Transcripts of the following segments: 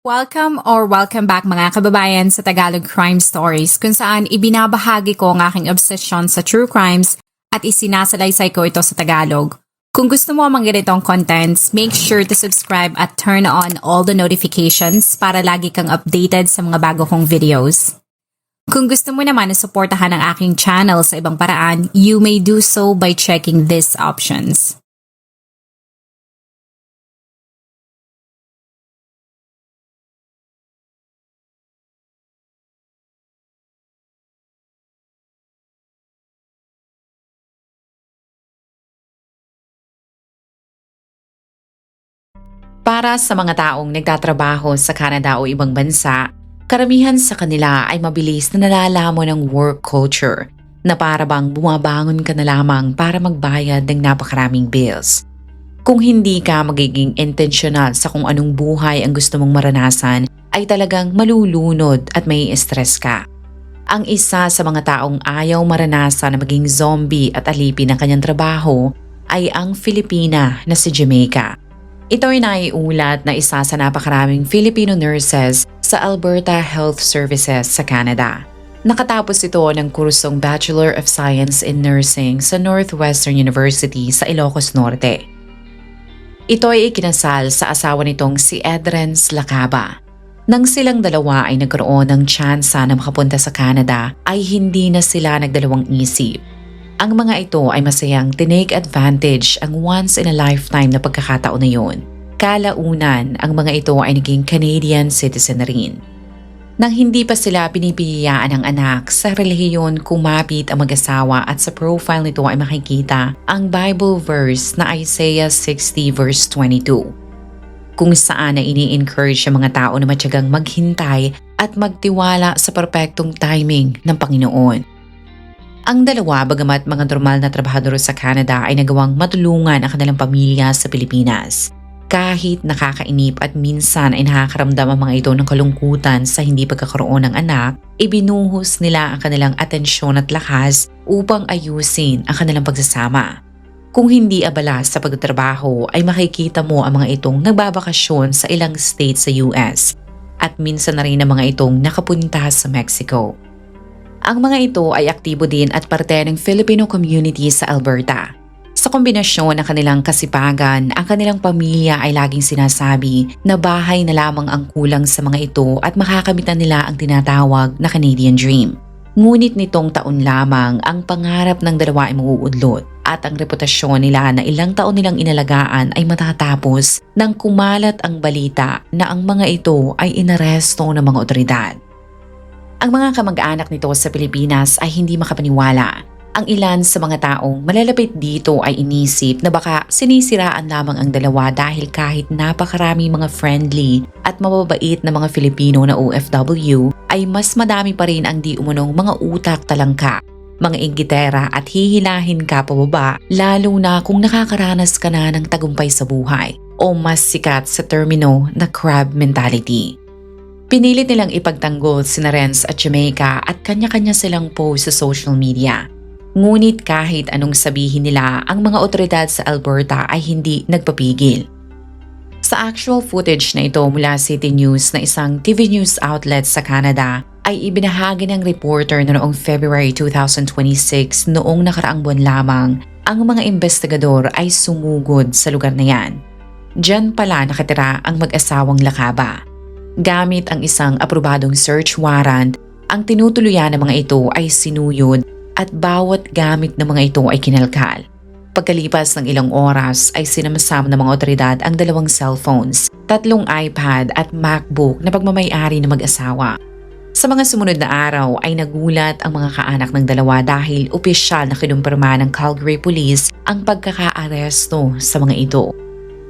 Welcome back mga kababayan sa Tagalog Crime Stories kung saan ibinabahagi ko ang aking obsession sa true crimes at isinasalaysay ko ito sa Tagalog. Kung gusto mo ang mga ganitong contents, make sure to subscribe at turn on all the notifications para lagi kang updated sa mga bago kong videos. Kung gusto mo naman na suportahan ang aking channel sa ibang paraan, you may do so by checking these options. Para sa mga taong nagtatrabaho sa Canada o ibang bansa, karamihan sa kanila ay mabilis na nalalaman ng work culture na para bang bumabangon ka na lamang para magbayad ng napakaraming bills. Kung hindi ka magiging intentional sa kung anong buhay ang gusto mong maranasan, ay talagang malulunod at may stress ka. Ang isa sa mga taong ayaw maranasan na maging zombie at alipin ng kanyang trabaho ay ang Filipina na si Jamaica. Ito ay naiulat na isa sa napakaraming Filipino nurses sa Alberta Health Services sa Canada. Nakatapos ito ng kursong Bachelor of Science in Nursing sa Northwestern University sa Ilocos Norte. Ito ay ikinasal sa asawa nitong si Edrens Lacaba. Nang silang dalawa ay nagkaroon ng tsansa na makapunta sa Canada, ay hindi na sila nagdalawang isip. Ang mga ito ay masayang tinake advantage ang once-in-a-lifetime na pagkakataon na yun. Kalaunan, ang mga ito ay naging Canadian citizen na rin. Nang hindi pa sila pinipiyayaan ng anak, sa relihiyon kumapit ang mag-asawa at sa profile nito ay makikita ang Bible verse na Isaiah 60 verse 22. Kung saan na ini-encourage ang mga tao na matyagang maghintay at magtiwala sa perpektong timing ng Panginoon. Ang dalawa, bagamat mga normal na trabahador sa Canada, ay nagawang matulungan ang kanilang pamilya sa Pilipinas. Kahit nakakainip at minsan ay nakakaramdam ang mga ito ng kalungkutan sa hindi pagkakaroon ng anak, ibinuhos nila ang kanilang atensyon at lakas upang ayusin ang kanilang pagsasama. Kung hindi abala sa pagtatrabaho, ay makikita mo ang mga itong nagbabakasyon sa ilang states sa US at minsan na rin ang mga itong nakapunta sa Mexico. Ang mga ito ay aktibo din at parte ng Filipino community sa Alberta. Sa kombinasyon ng kanilang kasipagan, ang kanilang pamilya ay laging sinasabi na bahay na lamang ang kulang sa mga ito at makakamitan nila ang tinatawag na Canadian Dream. Ngunit nitong taon lamang, ang pangarap ng dalawa ay mauudlot at ang reputasyon nila na ilang taon nilang inalagaan ay matatapos nang kumalat ang balita na ang mga ito ay inaresto ng mga otoridad. Ang mga kamag-anak nito sa Pilipinas ay hindi makapaniwala. Ang ilan sa mga taong malalapit dito ay inisip na baka sinisiraan lamang ang dalawa dahil kahit napakarami mga friendly at mababait na mga Filipino na OFW ay mas madami pa rin ang di umunong mga utak talangka, mga inggitera at hihilahin ka pababa lalo na kung nakakaranas ka na ng tagumpay sa buhay o mas sikat sa termino na crab mentality. Pinilit nilang ipagtanggol sina Renz at Jamaica at kanya-kanya silang post sa social media. Ngunit kahit anong sabihin nila, ang mga otoridad sa Alberta ay hindi nagpapigil. Sa actual footage na ito mula City News na isang TV news outlet sa Canada, ay ibinahagi ng reporter na noong February 2026 noong nakaraang buwan lamang, ang mga investigador ay sumugod sa lugar na yan. Diyan pala nakatira ang mag-asawang Lacaba. Gamit ang isang aprobadong search warrant, ang tinutuluyan ng mga ito ay sinuyod at bawat gamit ng mga ito ay kinalkal. Pagkalipas ng ilang oras ay sinamasama ng mga otoridad ang 2 cellphones, 3 iPad at MacBook na pagmamay-ari ng mag-asawa. Sa mga sumunod na araw ay nagulat ang mga kaanak ng dalawa dahil opisyal na kinumpirma ng Calgary Police ang pagkaka-aresto sa mga ito.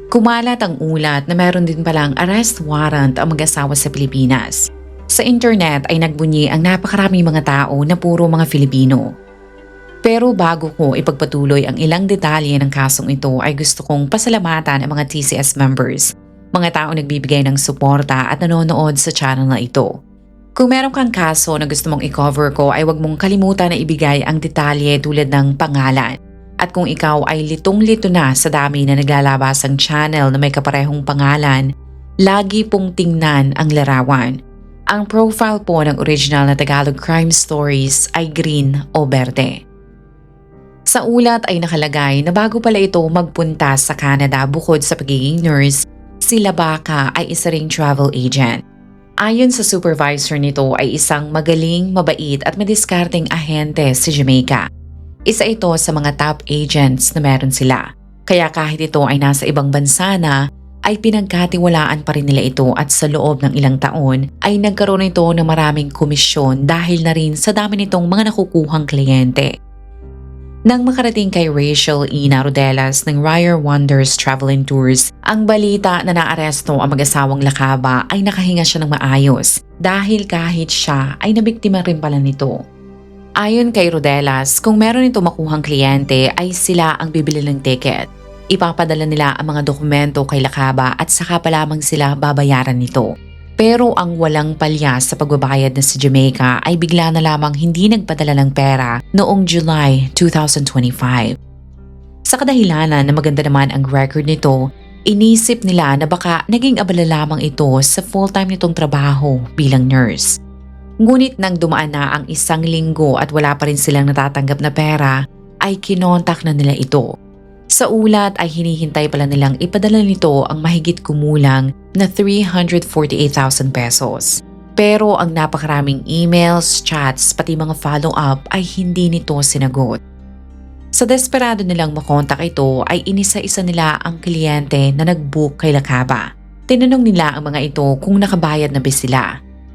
Kumalat ang ulat na meron din palang arrest warrant ang mag-asawa sa Pilipinas. Sa internet ay nagbunyi ang napakaraming mga tao na puro mga Filipino. Pero bago ko ipagpatuloy ang ilang detalye ng kasong ito ay gusto kong pasalamatan ang mga TCS members, mga tao nagbibigay ng suporta at nanonood sa channel na ito. Kung meron kang kaso na gusto mong i-cover ko ay huwag mong kalimutan na ibigay ang detalye tulad ng pangalan. At kung ikaw ay litong-lito na sa dami na naglalabas ang channel na may kaparehong pangalan, lagi pong tingnan ang larawan. Ang profile po ng original na Tagalog crime stories ay green o berde. Sa ulat ay nakalagay na bago pala ito magpunta sa Canada bukod sa pagiging nurse, si Labaca ay isa ring travel agent. Ayon sa supervisor nito ay isang magaling, mabait at madiskarteng ahente si Jamaica. Isa ito sa mga top agents na meron sila. Kaya kahit ito ay nasa ibang bansa na, ay pinagkatiwalaan pa rin nila ito at sa loob ng ilang taon ay nagkaroon ito ng maraming komisyon dahil na rin sa dami nitong mga nakukuhang kliyente. Nang makarating kay Rachel Ina Rodelas ng Ryer Wonders Travel and Tours, ang balita na naaresto ang mag-asawang Lacaba ay nakahinga siya ng maayos dahil kahit siya ay nabiktima rin pala nito. Ayon kay Rodelas, kung meron ito makuhang kliyente ay sila ang bibili ng ticket. Ipapadala nila ang mga dokumento kay Lacaba at saka pa lamang sila babayaran nito. Pero ang walang palya sa pagbabayad na si Jamaica ay bigla na lamang hindi nagpadala ng pera noong July 2025. Sa kadahilanan na maganda naman ang record nito, inisip nila na baka naging abala lamang ito sa full-time nitong trabaho bilang nurse. Ngunit nang dumaan na ang 1 linggo at wala pa rin silang natatanggap na pera, ay kinontak na nila ito. Sa ulat ay hinihintay pala nilang ipadala nito ang mahigit kumulang na 348,000 pesos. Pero ang napakaraming emails, chats, pati mga follow-up ay hindi nito sinagot. Sa desperado nilang makontak ito ay inisa-isa nila ang kliyente na nag-book kay Lacaba. Tinanong nila ang mga ito kung nakabayad na ba sila.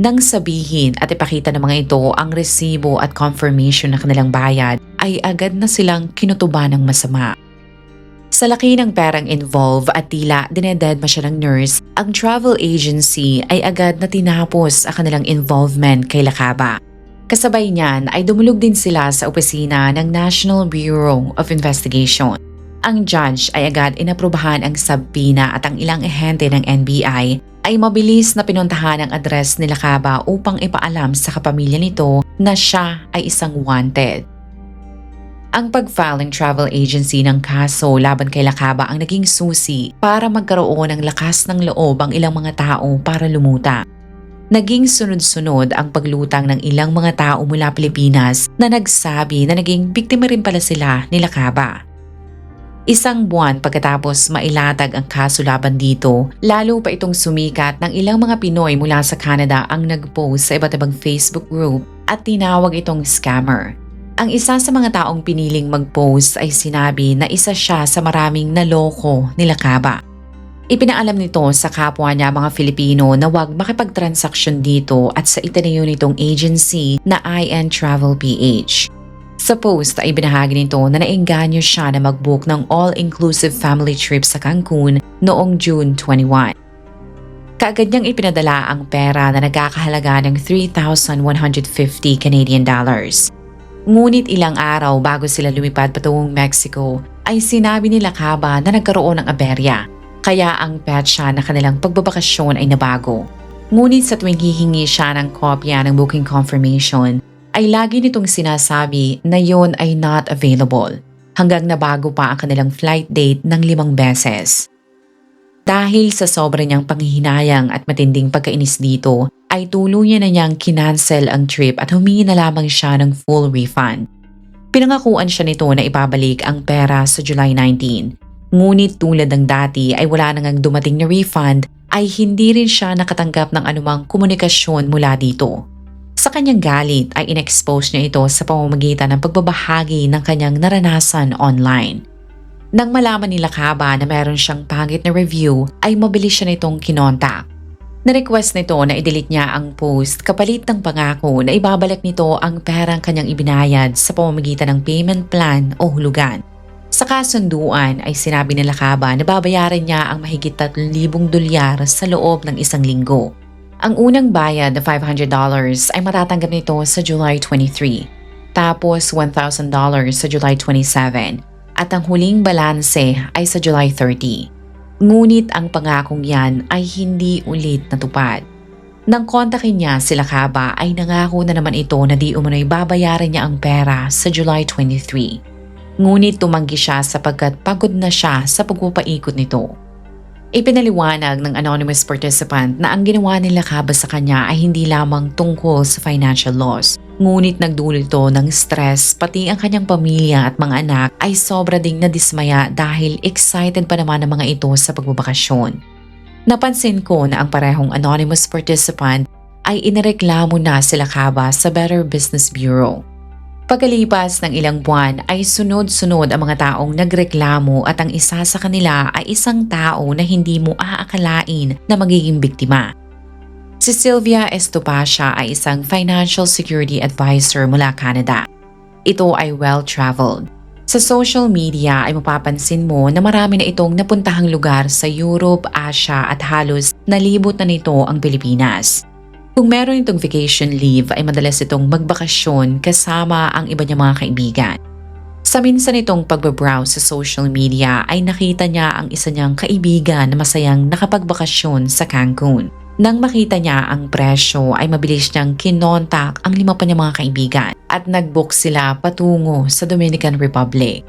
Nang sabihin at ipakita ng mga ito ang resibo at confirmation na kanilang bayad ay agad na silang kinutuban ng masama. Sa laki ng perang involved at tila dinededma siya ng nurse, ang travel agency ay agad na tinapos ang kanilang involvement kay Lacaba. Kasabay niyan ay dumulog din sila sa opisina ng National Bureau of Investigation. Ang judge ay agad inaprubahan ang subpoena at ang ilang ahente ng NBI ay mabilis na pinuntahan ang address ni Lacaba upang ipaalam sa kapamilya nito na siya ay isang wanted. Ang pag-file ng travel agency ng kaso laban kay Lacaba ang naging susi para magkaroon ng lakas ng loob ang ilang mga tao para lumuta. Naging sunod-sunod ang paglutang ng ilang mga tao mula Pilipinas na nagsabi na naging biktima rin pala sila ni Lacaba. 1 buwan pagkatapos mailatag ang kaso laban dito, lalo pa itong sumikat ng ilang mga Pinoy mula sa Canada ang nag-post sa iba't ibang Facebook group at tinawag itong scammer. Ang isa sa mga taong piniling mag-post ay sinabi na isa siya sa maraming naloko ni Lacaba. Ipinaalam nito sa kapwa niya mga Filipino na huwag makipagtransaksyon dito at sa itinayo nitong agency na IN Travel PH. Sa post ay binahagi nito na naengganyo siya na mag-book ng all-inclusive family trip sa Cancun noong June 21. Kaagad niyang ipinadala ang pera na nagkakahalaga ng 3,150 Canadian dollars. Ngunit ilang araw bago sila lumipad patungong Mexico ay sinabi ni Lacaba na nagkaroon ng aberya, kaya ang petsa na kanilang pagbabakasyon ay nabago. Ngunit sa tuwing hihingi siya ng kopya ng booking confirmation, ay lagi nitong sinasabi na yon ay not available, hanggang nabago pa ang kanilang flight date ng 5 beses. Dahil sa sobra niyang panghihinayang at matinding pagkainis dito, ay tuluyan na niyang kinancel ang trip at humingi na lamang siya ng full refund. Pinangakuan siya nito na ibabalik ang pera sa July 19. Ngunit tulad ng dati ay wala nang dumating na refund ay hindi rin siya nakatanggap ng anumang komunikasyon mula dito. Sa kanyang galit ay inexpose niya ito sa pamamagitan ng pagbabahagi ng kanyang naranasan online. Nang malaman ni Lacaba na meron siyang pangit na review ay mabilis siya nitong kinontak. Na-request nito na i-delete niya ang post kapalit ng pangako na ibabalik nito ang perang kanyang ibinayad sa pamamagitan ng payment plan o hulugan. Sa kasunduan ay sinabi ni Lacaba na babayaran niya ang mahigit $3,000 sa loob ng 1 linggo. Ang unang bayad na $500 ay matatanggap nito sa July 23, tapos $1,000 sa July 27 at ang huling balanse ay sa July 30. Ngunit ang pangakong yan ay hindi ulit natupad. Nang kontakin niya si Lacaba ay nangako na naman ito na di umano'y babayaran niya ang pera sa July 23. Ngunit tumanggi siya sapagkat pagod na siya sa pagpapaikot nito. Ipinaliwanag ng anonymous participant na ang ginawa nila Caba sa kanya ay hindi lamang tungkol sa financial loss. Ngunit nagdulot ito ng stress, pati ang kanyang pamilya at mga anak ay sobra ding nadismaya dahil excited pa naman ang mga ito sa pagbabakasyon. Napansin ko na ang parehong anonymous participant ay inireklamo na sila Caba sa Better Business Bureau. Pagkalipas ng ilang buwan ay sunod-sunod ang mga taong nagreklamo at ang isa sa kanila ay isang tao na hindi mo aakalain na magiging biktima. Si Sylvia Estopacia ay isang financial security advisor mula Canada. Ito ay well-traveled. Sa social media ay mapapansin mo na marami na itong napuntahang lugar sa Europe, Asia at halos nalibot na nito ang Pilipinas. Kung meron itong vacation leave ay madalas itong magbakasyon kasama ang iba niyang mga kaibigan. Sa minsan itong pagbabrowse sa social media ay nakita niya ang isa niyang kaibigan na masayang nakapagbakasyon sa Cancun. Nang makita niya ang presyo ay mabilis niyang kinontak ang 5 pa niyang mga kaibigan at nag-book sila patungo sa Dominican Republic.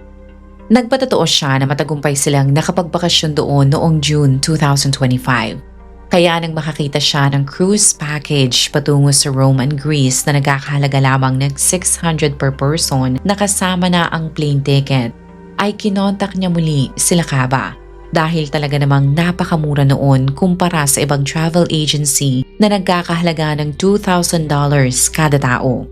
Nagpatotoo siya na matagumpay silang nakapagbakasyon doon noong June 2025. Kaya nang makakita siya ng cruise package patungo sa Rome and Greece na nagkakahalaga lamang ng 600 per person na kasama na ang plane ticket, ay kinontak niya muli sila Caba dahil talaga namang napakamura noon kumpara sa ibang travel agency na nagkakahalaga ng $2,000 kada tao.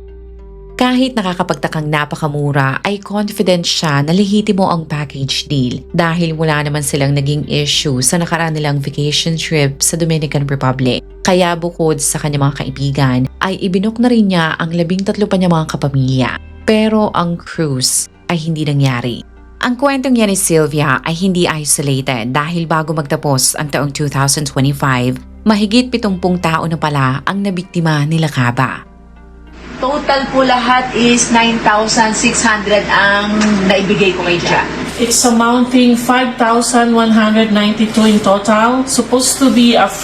Kahit nakakapagtakang napakamura ay confident siya na lehitimo ang package deal dahil wala naman silang naging issue sa nakaraan nilang vacation trip sa Dominican Republic. Kaya bukod sa kanyang mga kaibigan ay ibinok na rin niya ang 13 pa niyang mga kapamilya. Pero ang cruise ay hindi nangyari. Ang kwentong yan ni Sylvia ay hindi isolated dahil bago magtapos ang taong 2025, mahigit 70 tao na pala ang nabiktima nila Caba. Total po lahat is 9,600 ang naibigay ko kay Jack. It's amounting 5,192 in total. Supposed to be 4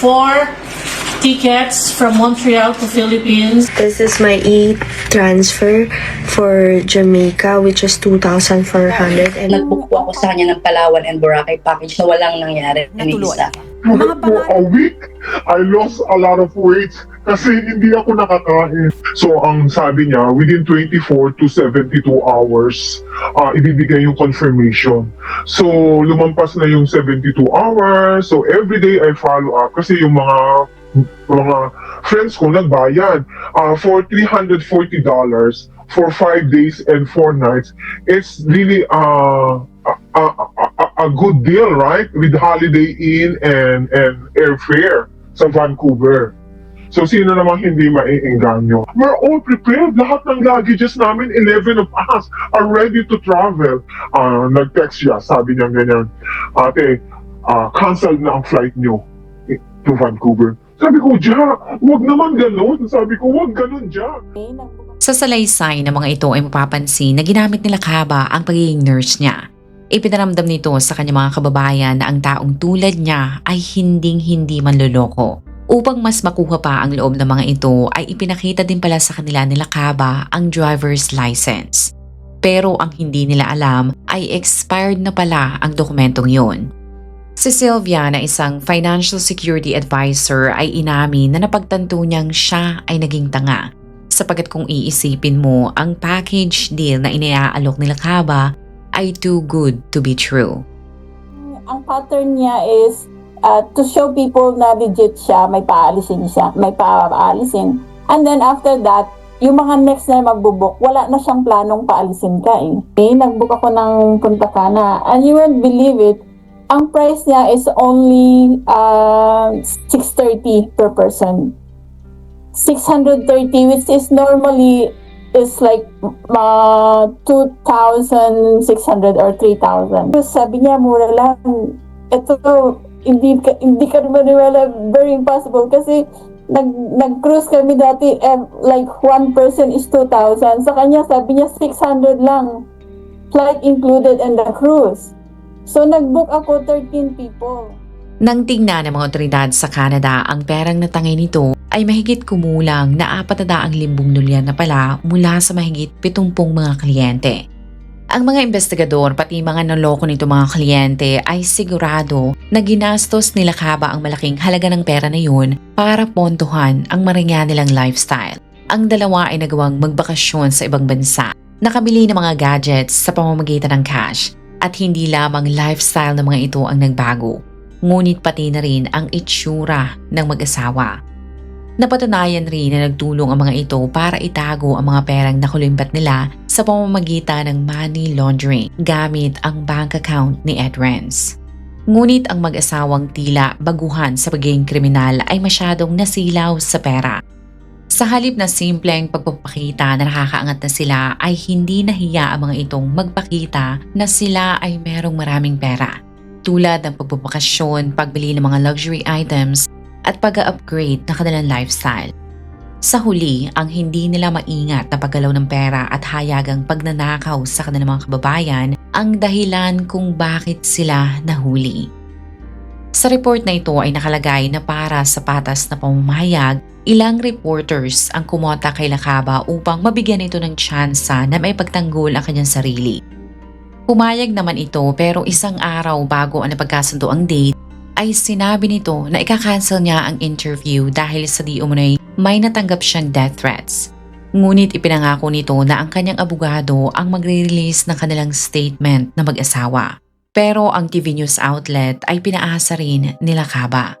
tickets from Montreal to Philippines. This is my e-transfer for Jamaica, which is 2,400. And Nag-book po ako sa kanya ng Palawan and Boracay package na walang nangyari ni Isa. For a week, I lost a lot of weight kasi hindi ako nakakain. So ang sabi niya, within 24 to 72 hours, ibibigay yung confirmation. So lumampas na yung 72 hours. So every day I follow up kasi yung mga friends ko nagbayad for $340 for 5 days and 4 nights. It's really a good deal, right? With Holiday Inn and airfare sa Vancouver. So sino namang hindi maiengganyo? We're all prepared. Lahat ng luggages namin, 11 of us are ready to travel. Nag-text siya, sabi niya ganyan, ate, cancel na ang flight niyo to Vancouver. Sabi ko, Jack, wag naman ganun. Sabi ko, wag ganun, Jack. Sa salaysay ng mga ito ay mapapansin na ginamit nila Caba ang pagiging nurse niya. Ipinaramdam nito sa kanyang mga kababayan na ang taong tulad niya ay hinding-hindi manloloko. Upang mas makuha pa ang loob ng mga ito ay ipinakita din pala sa kanila nila Caba ang driver's license. Pero ang hindi nila alam ay expired na pala ang dokumentong yun. Si Sylvia na isang financial security advisor ay inamin na napagtanto niyang siya ay naging tanga. Sapagkat kung iisipin mo, ang package deal na iniaalok nila Caba ay too good to be true. Ang pattern niya is to show people na legit siya, may paalisin siya, may paalisin. And then after that, yung mga next na magbubuk, wala na siyang planong paalisin ka eh. Nagbook ako ng Punta Cana and you won't believe it, ang price niya is only $630 per person. $630 which is normally is like 2,600 or 3,000. So sabi niya, mura lang. Ito, hindi ka maniwala, very impossible kasi nag-cruise kami dati like one person is 2,000. Sa kanya, sabi niya 600 lang. Flight included and the cruise. So nag-book ako 13 people. Nang tingnan ng mga otoridad sa Canada ang perang natangay nito ay mahigit kumulang na $400,000 na pala mula sa mahigit 70 mga kliyente. Ang mga investigador pati mga naloko nito mga kliyente ay sigurado na ginastos nila Kaba ang malaking halaga ng pera na yun para pontuhan ang maringya nilang lifestyle. Ang dalawa ay nagawang magbakasyon sa ibang bansa, nakabili ng mga gadgets sa pamamagitan ng cash at hindi lamang lifestyle ng mga ito ang nagbago, ngunit pati na rin ang itsura ng mag-asawa. Napatunayan rin na nagtulong ang mga ito para itago ang mga perang nakulimbat nila sa pamamagitan ng money laundering gamit ang bank account ni Ed Renz. Ngunit ang mag-asawang tila baguhan sa pagiging kriminal ay masyadong nasilaw sa pera. Sa halip na simpleng pagpapakita na nakakaangat na sila ay hindi nahiya ang mga itong magpakita na sila ay merong maraming pera. Tulad ng pagbabakasyon, pagbili ng mga luxury items, at pag-upgrade na kanilang lifestyle. Sa huli, ang hindi nila maingat na paggalaw ng pera at hayagang pagnanakaw sa kanilang mga kababayan ang dahilan kung bakit sila nahuli. Sa report na ito ay nakalagay na para sa patas na pamamahayag, ilang reporters ang kumota kay Lakaba upang mabigyan ito ng tsansa na may pagtanggol ang kanyang sarili. Pumayag naman ito pero isang araw bago ang napagkasundo ang date, ay sinabi nito na ika-cancel niya ang interview dahil sa di umunoy may natanggap siyang death threats. Ngunit ipinangako nito na ang kanyang abogado ang magre-release ng kanilang statement na mag-asawa. Pero ang TV news outlet ay pinaasa rin nila Kaba.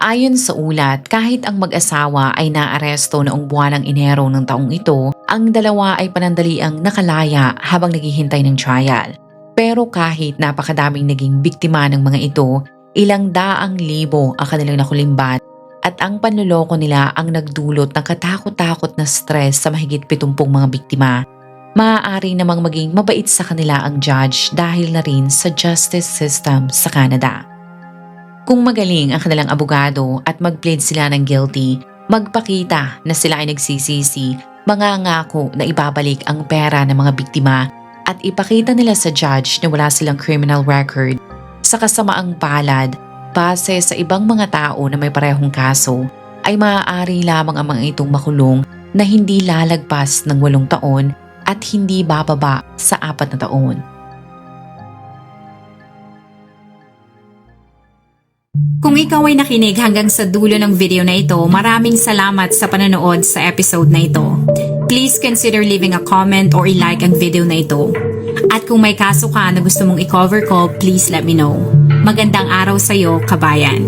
Ayon sa ulat, kahit ang mag-asawa ay naaresto noong buwan ng Enero ng taong ito, ang dalawa ay panandaliang nakalaya habang naghihintay ng trial. Pero kahit napakadaming naging biktima ng mga ito, ilang daang libo ang kanilang nakulimbat at ang panloloko nila ang nagdulot ng katakot-takot na stress sa mahigit 70 mga biktima. Maaari namang maging mabait sa kanila ang judge dahil na rin sa justice system sa Canada. Kung magaling ang kanilang abogado at mag-plead sila ng guilty, magpakita na sila ay nagsisisi, mangangako na ibabalik ang pera ng mga biktima at ipakita nila sa judge na wala silang criminal record. Sa kasamaang palad, base sa ibang mga tao na may parehong kaso, ay maaari lamang ang mga itong makulong na hindi lalagpas ng 8 taon at hindi bababa sa 4 na taon. Kung ikaw ay nakinig hanggang sa dulo ng video na ito, maraming salamat sa panonood sa episode na ito. Please consider leaving a comment or i-like ang video na ito. At kung may kaso ka na gusto mong i-cover ko, please let me know. Magandang araw sa iyo, kabayan.